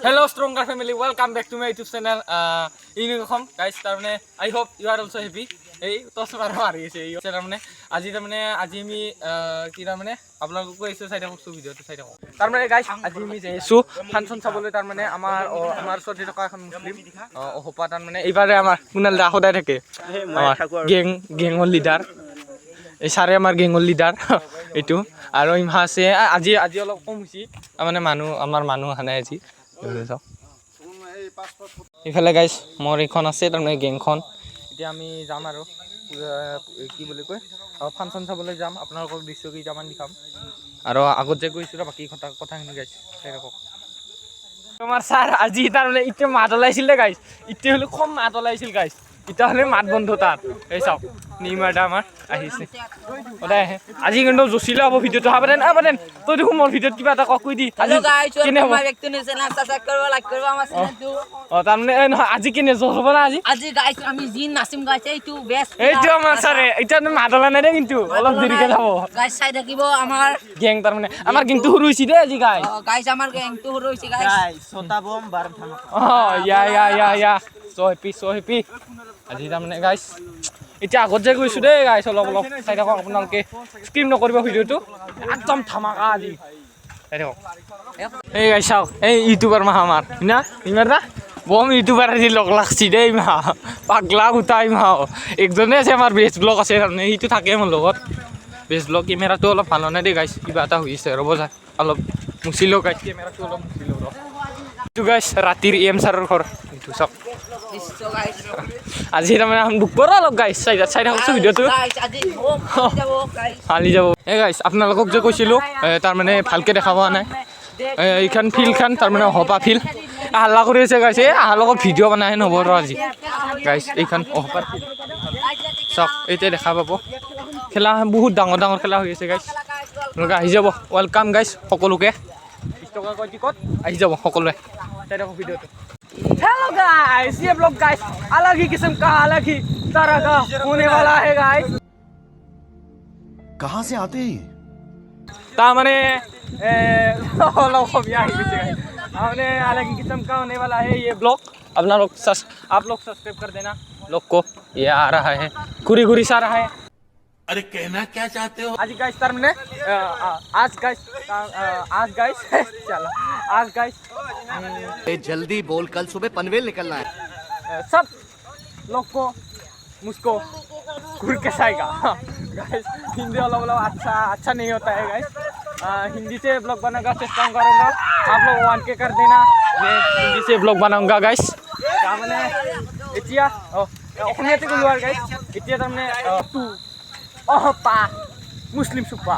Hello, Stronger family. Welcome back to my YouTube channel. Unicorn guys. তাৰমানে I hope you are also happy. এই টছ মাৰি আছে এই তাৰমানে আজি আমি কি তাৰমানে আপোনালোকক কৈছো চাই থাকক ভিডিঅ'টো চাই থাকক। তাৰমানে গাইস আজি আমি যাইছো ফাংচন চাবলৈ তাৰমানে আমাৰ ওচৰতে থকা এখন মুছলিম অহপা তাৰমানে এইবাৰে আমাৰ কুনাল দা সদায় থাকে গেঙৰ লিডাৰ এই সাৰে আমাৰ গেঙৰ লিডাৰ এইটো আৰু ইমহা আছে আজি অলপ কম হৈছে মানে আমাৰ মানুহ আনে আজি ইফালে গাইস মোৰ এখন আছে তাৰমানে গেংখন এতিয়া আমি যাম আৰু কি বুলি কয় ফাংচন চাবলৈ যাম আপোনালোকক দৃশ্য কেইটামান দেখাম আৰু আগত যে গৈছো বাকি কথাখিনি গাইস তোমাৰ স্যাৰ আজি তাৰমানে ইতে মাত ওলাইছিল দে গাইস ইতে হলে কম মাত ওলাইছিল গাইস ইটা হলে মাত বন্ধ তাত এই চাওক নিমাৰটা আমাৰ আহিছে ওলাই আহে আজি কিন্তু জচিলা হ'ব ভিডিঅ'টো হাবদেন তই দেখো মোৰ ভিডিঅ'ত কিবা এটা কৈ দি hello guys welcome my back to new channel subscribe কৰবা লাইক কৰবা আমাৰ চ্যানেলটো তাৰমানে আজি কেনে জচ হ'ব না আজি গাইস আমি জিন নাচিম গাইস এইটো বেস্ট এইটো আমাৰ স্যাৰে এটা মাদলা নাই কিন্তু অলপ দেৰিকে যাব গাইস চাই থাকিব আমাৰ গেং তাৰমানে আমাৰ গেংটো সৰু হৈছে দে আজি গাইস আমাৰ গেংটো সৰু হৈছে গাইস ছটা বম 12 ধামাকা ইয়া so happy আজি তাৰমানে গাইস এতিয়া আগত যে গৈছো দে গাইস অলপ চাই থাকক আপোনালোকে স্ক্ৰীম নকৰিব ভিডিঅ'টো একদম ধামাকা আজি চাই থাকক এই গাইস চাওক এই ইউটিউবাৰ মা আমাৰ না ইমাৰদা বম ইউটিউবাৰ আজি লগ লাগছি দে মা পাগলা উঠাই মা একজনে আছে আমাৰ বেষ্ট ব্লগ আছে তাৰমানে সেইটো থাকে মোৰ লগত বেষ্ট ব্লগ কেমেৰাটো অলপ ভাল নাই দে গাইস কিবা এটা হৈছে ৰ'ব যা অলপ মুছিলো গাইস কেমেৰাটো অলপ মুছিলো ৰ এইটো গাইস ৰাতিৰ এম ছাৰৰ ঘৰ এইটো চাওক আজি তাৰমানে দুখ কৰা অলপ গাইস চাই থাককচোন ভিডিঅ'টো হালি যাব এই গাইস আপোনালোকক যে কৈছিলোঁ তাৰমানে ভালকৈ দেখা পোৱা নাই এইখন ফিল্ডখন তাৰমানে অহপা ফিল্ড হাল্লা কৰি আছে গাইস এই আহাৰ লগত ভিডিঅ' বনাই নহ'ব ৰ আজি গাইস এইখন অহপা ফিল্ড চাওক এতিয়া দেখা পাব খেলা বহুত ডাঙৰ খেলা হৈ আছে গাইস আপোনালোকে আহি যাব ৱেলকাম গাইস সকলোকে 20 টকাকৈ টিকট আহি যাব সকলোৱে চাই থাকক ভিডিঅ'টো हेलो गाइस ये ब्लॉग गाइस अलग ही किस्म का अलग ही तरह का होने वाला है गाइस कहां से आते हैं तामने लोग को भी आई गाइस हमने अलग ही किस्म का होने वाला है ये ब्लॉग अपना लोग आप लोग सब्सक्राइब कर देना लोग को ये आ रहा है घुरी सा रहा है अरे कहना क्या चाहते हो आज गाइस तरमने आज गाइस चलो आज गाइस जल्दी बोल कल सुबह पनवेल निकलना है सब लोग को मुझको घूर के आएगा गाइस हिंदी वाला अच्छा नहीं होता है गाइस हिंदी से ब्लॉग बनाने चेष्टा करूँगा आप लोग 1K कर देना मैं हिंदी से ब्लॉग बनाऊंगा गाइस क्या मैंने इतिया অসমীয়াতে ক'লো আৰু গাইস এতিয়া তাৰমানে টু অহপা मुस्लिम सुपा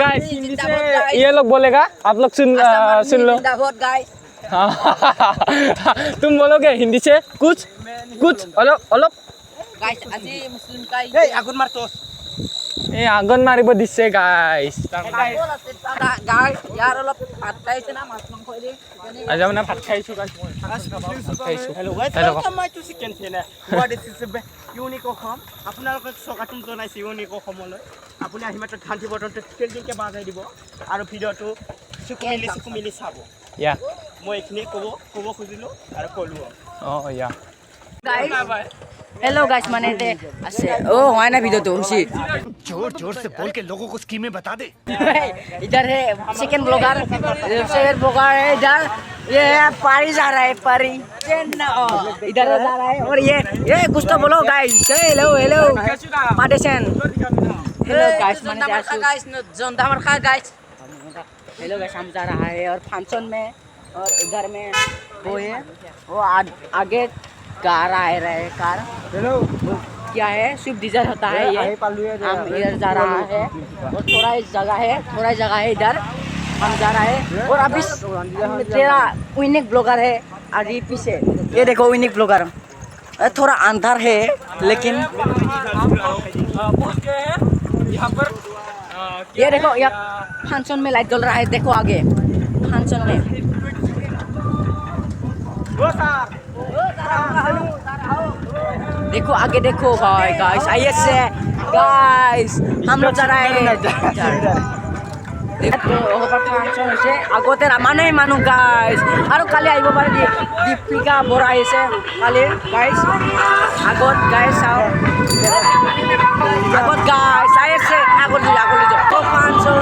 गाइस हिंदी से ये लोग बोलेगा आप लोग सुन लो गाइस तुम बोलोगे हिंदी से कुछ অলপ गाइस আজি মুসলিম কাই এই আগুন মারতো এই আগুন মারিব দিছে গাইস গাইস ইয়ার অলপ ভাত খাইছে না মাছ মাংস দি আজ আমরা ভাত খাইছো গাইস খাইছো hello' guys welcome my to chicken channel what is unique Assam আপোনালোকক স্বাগতম জনাইছো ইউনিক অসমলৈ আপুনি আহি মাত্ৰ ঘান্টি বটনটো ট্ৰেন্ডিংকে বাজাই দিব আৰু ভিডিঅ'টো চুকুমিলি চাব ইয়া মই এইখিনি ক'ব খুজিলোঁ আৰু ক'লোঁ ইয়া गाइस हेलो गाइस माने दे আছে ও হয় না ভিডিও তো হইছি जोर से बोल के लोगों को स्कीमें बता दे इधर है सेकंड ब्लॉगर है इधर ये पारी जा रहा है पारी इधर जा रहा है और ये कुछ तो बोलो guys hello partition hello guys माने गाइस जोंदा मरखा गाइस हेलो गाइस हम जा रहा है और फंक्शन में और इधर में वो है वो आगे कार आ रहा है कार हेलो क्या है स्विफ्ट डिजायर होता है ये हम इधर जा रहा है और थोड़ा जगह है इधर हम जा रहा है और अभी तेरा यूनिक ब्लॉगर है अभी पीछे ये देखो यूनिक ब्लॉगर थोड़ा अंधार है लेकिन यहाँ पर ये देखो यहाँ फंक्शन में लाइट जल रहा है देखो आगे फंक्शन में देखो आगे देखो भाई गाइस आइए से गाइस हम लोग जा रहे हैं ফাংচন হৈছে আগতে মানে মানুহ গাইছ আৰু কালি আহিব পাৰে দীপিকা বৰা আহিছে কালি গাইছ আগত গাইছ চাওঁ আগত গাইছ চাই আছে আগত ফাংচন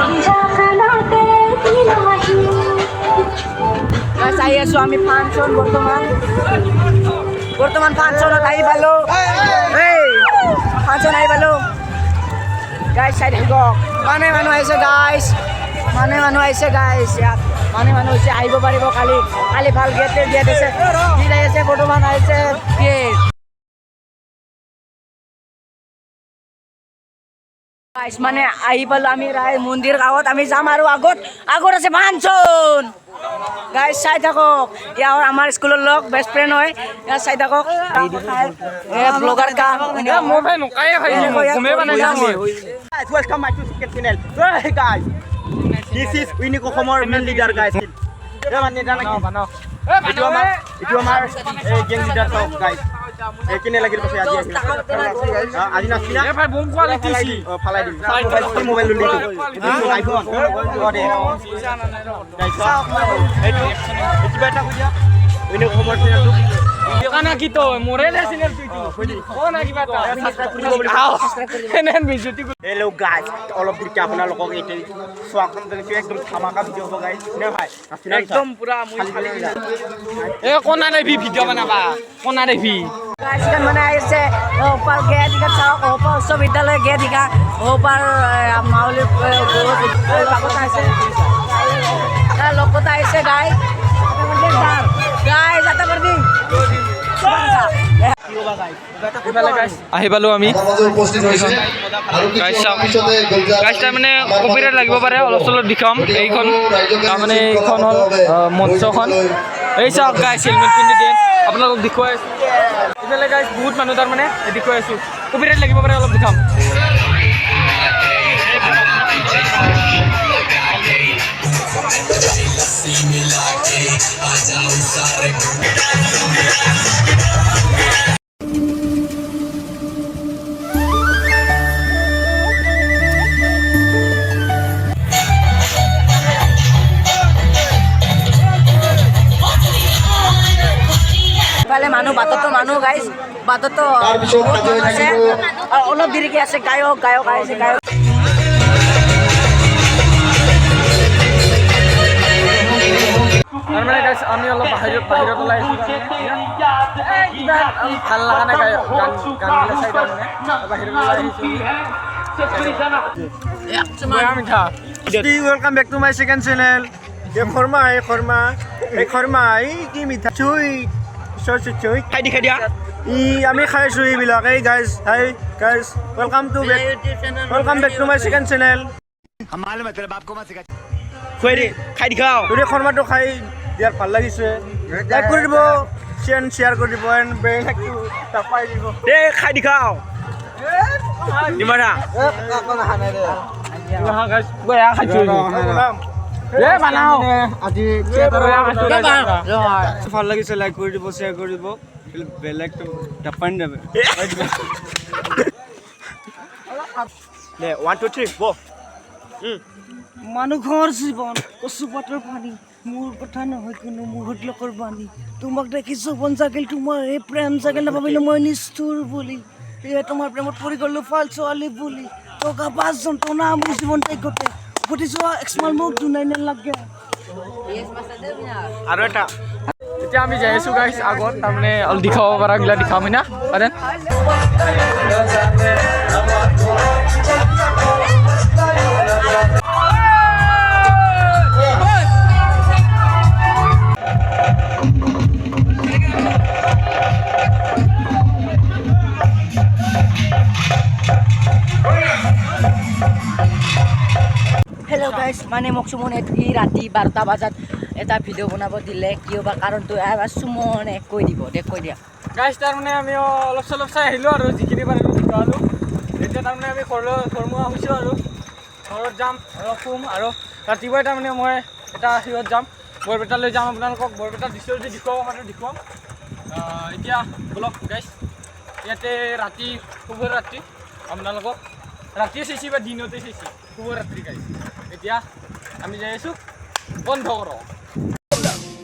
গাইছ আহি আছোঁ আমি ফাংচন বৰ্তমান ফাংচনত আহি পালোঁ ফাংচন আহি পালোঁ গাইছ চাই থাকিব মানে মানুহ আহিছে গাইছ ইয়াত মানে মানুহ হৈছে আহিব পাৰিব কালি ভাল গেট আছে আহিছে বৰ্তমান আহিছে গেট গাইছ মানে আহি পালোঁ আমি ৰায় মন্দিৰ গাঁৱত আমি যাম আৰু আগত আছে ফাংচন গাইছ চাই থাকক ইয়াৰ আমাৰ স্কুলৰ লগ বেষ্ট ফ্ৰেণ্ড হয় ইয়াত চাই থাকক ব্লগাৰ কাম Welcome back to Chicken Channel. Hey guys, this is Unique Homer main leader guys. Ya man neta lagi. Itu amar geng leader talk guys. Kini lagi pas aja. Aji nasina. Ya bhai bom quality si. Falai di. Mobile dulu itu. Itu iPhone. Ode. Guys, itu beta punya. Unique Homer channel tu. Kana gitu, morel channel tu itu. Oh na kiba ta. Enen bijuti. Hello guys, all of you আপোনালোকক এইটো স্বাগতম জনাইছো একদম ধামাকা video হ'ব guys নে ভাই একদম পুৰা মই খালি এ কোনা দেবি ভিডিও বানাবা কোনা দেবি গাইছ kan মানে আহিছে ওপৰ গেট দিকা চাওক ওপৰ বিশ্ববিদ্যালয় গেট দিকা ওপৰ মাউলি বাগত আহিছে লগতে আহিছে গাইছ এটা কৰি আহি পালো আমি গাইছ তাৰমানে কপিৰাইট লাগিব পাৰে অলপ চলপ দেখাম এইখন তাৰমানে এইখন হ'ল মঞ্চখন এই চাওক গাইছ হেলমেট পিন্ধি দিয়ে আপোনালোকক দেখুৱাই আছোঁ এইফালে গাইছ বহুত মানুহ তাৰমানে দেখুৱাই আছোঁ কপিৰাইট লাগিব পাৰে অলপ দেখাম মানুহ মানুহ গাইছ বাটতো আছে অলপ দেৰিকে আছে গায়ক আহিছে গায়ক তাৰমানে গাইছ আমি অলপ বাহিৰত ওলাই আহিছোঁ ভাল লগা নাই গান গানবিলাক চাই তাৰমানে বাহিৰত ওলাই আহিছোঁ welcome back to my second channel ये खरमा কি মিঠা চুই চুই খাই দিয়া আমি খাইছো এইবিলাক এই guys welcome back to my second channel খাই দিখাও তুমি খৰমাটো খাই দিয়াৰ ভাল লাগিছে লাইক কৰি দিব শ্বেয়াৰ কৰি দিব এণ্ড বেল আইকনটো টাপাই দিব দে খাই দিখাও দিমাৰা গাইছ বয়া খাইছো এ বানাও আজি ভাল লাগিছে লাইক কৰি দিব শ্বেয়াৰ কৰি দিব বেল আইকনটো টাপাই দেবে দে 1 2 3 গো মানুহৰ জীৱন কচু পাতৰ পানী মোৰ কথা নহয় কোনো মুহূৰ্ত লোকৰ বাণী তোমাক দেখিছো বন জাগিল তোমাৰ এই প্ৰেম জাগিল নাভাবিলো মই নিষ্ঠুৰ বুলি তোমাৰ প্ৰেমত পৰি গ'লো ফাল ছোৱালী বুলি টকা 5 জন টনা মোৰ জীৱনটাই গতে ফুটিছো এক্সমাল মোক দুনাই নালাগে আৰু এটা এতিয়া আমি যাই আছোঁ গাইছ আগত তাৰমানে অলপ দেখাব পৰাগিলা দেখাম হয় না পাৰে হেল্ল' গাইছ মানে মোক সুমনে এই ৰাতি 12টা বজাত এটা ভিডিঅ' বনাব দিলে কিয় বা কাৰণটো সুমনে কৈ দিয়া গাইছ তাৰমানে আমি অলপ চলপ চাই আহিলোঁ আৰু যিখিনি পাৰিলোঁ দেখুৱালোঁ এতিয়া তাৰমানে আমি ঘৰমুৱা হৈছোঁ আৰু ঘৰত যাম অলপ শুম আৰু ৰাতিপুৱাই তাৰমানে মই এটা সিহঁত যাম বৰপেটালৈ যাম আপোনালোকক বৰপেটাৰ দৃশ্য যদি দেখুৱাব পাৰোঁ দেখুৱাম এতিয়া বলক গাইছ ইয়াতে ৰাতি শুভৰাত্ৰি আপোনালোকক ৰাতিয়ে চাইছে বা দিনতে চাইছে শুভৰাত্ৰি গাইছ এতিয়া আমি যাই আছোঁ বন্ধ কৰক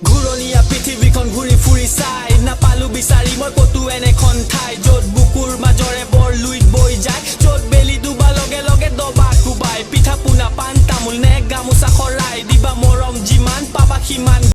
ঘূৰণীয়া পৃথিৱীখন ঘূৰি ফুৰি চাই নাপালো বিচাৰি মই ক'তো এনেখন ঠাই য'ত বুকুৰ মাজৰে বৰ লুইত বৈ যায় য'ত বেলি ডুবা লগে লগে দবা কোবাই পিঠা পোনা পাণ তামোল নে গামোচা শৰাই দিবা মৰম যিমান পাবা সিমান